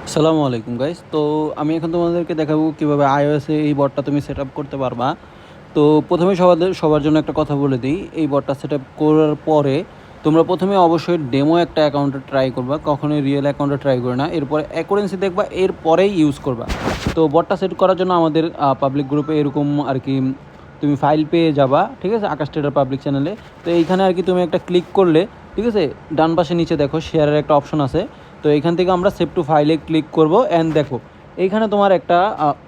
আসসালামু আলাইকুম গাইস। তো আমি এখন তোমাদেরকে দেখাবো কিভাবে iOS এ এই বটটা তুমি সেটআপ করতে পারবা। তো প্রথমে সবার জন্য একটা কথা বলে দিই, এই বটটা সেটআপ করার পরে তোমরা প্রথমে অবশ্যই ডেমো একটা অ্যাকাউন্টে ট্রাই করবা, কখনোই রিয়েল অ্যাকাউন্টে ট্রাই করে না। এরপরে অ্যাকুরেন্সি দেখবা, এরপরেই ইউজ করবা। তো বটটা সেট করার জন্য আমাদের পাবলিক গ্রুপে এরকম আর কি তুমি ফাইল পেয়ে যাবা, ঠিক আছে, আকাশ ট্রেডার পাবলিক চ্যানেলে। তো এইখানে আর কি তুমি একটা ক্লিক করলে, ঠিক আছে, ডান পাশে নিচে দেখো শেয়ারের একটা অপশন আছে। তো এইখান থেকে আমরা সেভ টু ফাইলে ক্লিক করব অ্যান্ড দেখো এইখানে তোমার একটা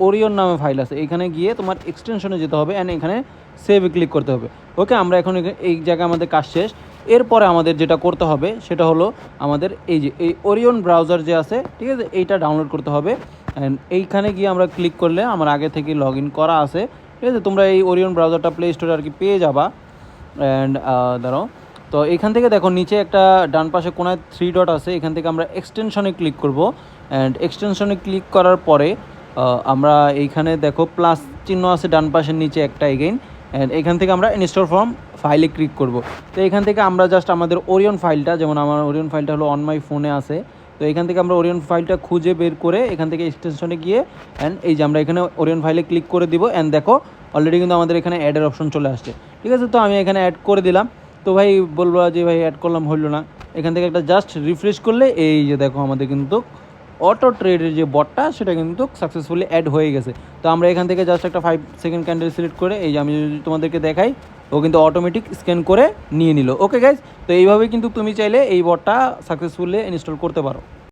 ওরিয়ন নামে ফাইল আছে। এইখানে গিয়ে তোমার এক্সটেনশনে যেতে হবে অ্যান্ড এখানে সেভে ক্লিক করতে হবে। ওকে, আমরা এখন এই জায়গায় আমাদের কাজ শেষ। এরপরে আমাদের যেটা করতে হবে সেটা হলো আমাদের এই যে এই ওরিয়ন ব্রাউজার যে আছে, ঠিক আছে, এইটা ডাউনলোড করতে হবে। অ্যান্ড এইখানে গিয়ে আমরা ক্লিক করলে আমার আগে থেকে লগ ইন করা আছে, ঠিক আছে। তোমরা এই ওরিয়ন ব্রাউজারটা প্লে স্টোরে আর কি পেয়ে যাবা। অ্যান্ড দাঁড়াও, তো এখান থেকে দেখো নিচে একটা ডান পাশে কোনায় 3 ডট আছে, এখান থেকে আমরা এক্সটেনশনে ক্লিক করব। অ্যান্ড এক্সটেনশনে ক্লিক করার পরে আমরা এইখানে দেখো প্লাস চিহ্ন আছে ডান পাশের নিচে একটা এগেইন। অ্যান্ড এখান থেকে আমরা ইনস্টল ফ্রম ফাইলে ক্লিক করব। তো এখান থেকে আমরা জাস্ট আমাদের ওরিয়ন ফাইলটা, যেমন আমার ওরিয়ন ফাইলটা হলো অন মাই ফোনে আছে, তো এখান থেকে আমরা ওরিয়ন ফাইলটা খুঁজে বের করে এখান থেকে এক্সটেনশনে গিয়ে অ্যান্ড এই যে আমরা এখানে ওরিয়ন ফাইলে ক্লিক করে দিব। অ্যান্ড দেখো অলরেডি কিন্তু আমাদের এখানে অ্যাডের অপশন চলে আসছে, ঠিক আছে। তো আমি এখানে অ্যাড করে দিলাম। তো ভাই বলবো যে ভাই অ্যাড করলাম, হলো না। এখান থেকে একটা জাস্ট রিফ্রেশ করলে এই যে দেখো আমাদের কিন্তু অটো ট্রেডের যে বটটা সেটা কিন্তু সাকসেসফুলি অ্যাড হয়ে গেছে। তো আমরা এখান থেকে জাস্ট একটা 5 সেকেন্ড ক্যান্ডেল সিলেক্ট করে এই যে আমি যদি তোমাদেরকে দেখাই, ও কিন্তু অটোমেটিক স্ক্যান করে নিয়ে নিল। ওকে গাইজ, তো এইভাবে কিন্তু তুমি চাইলে এই বটটা সাকসেসফুলি ইনস্টল করতে পারো।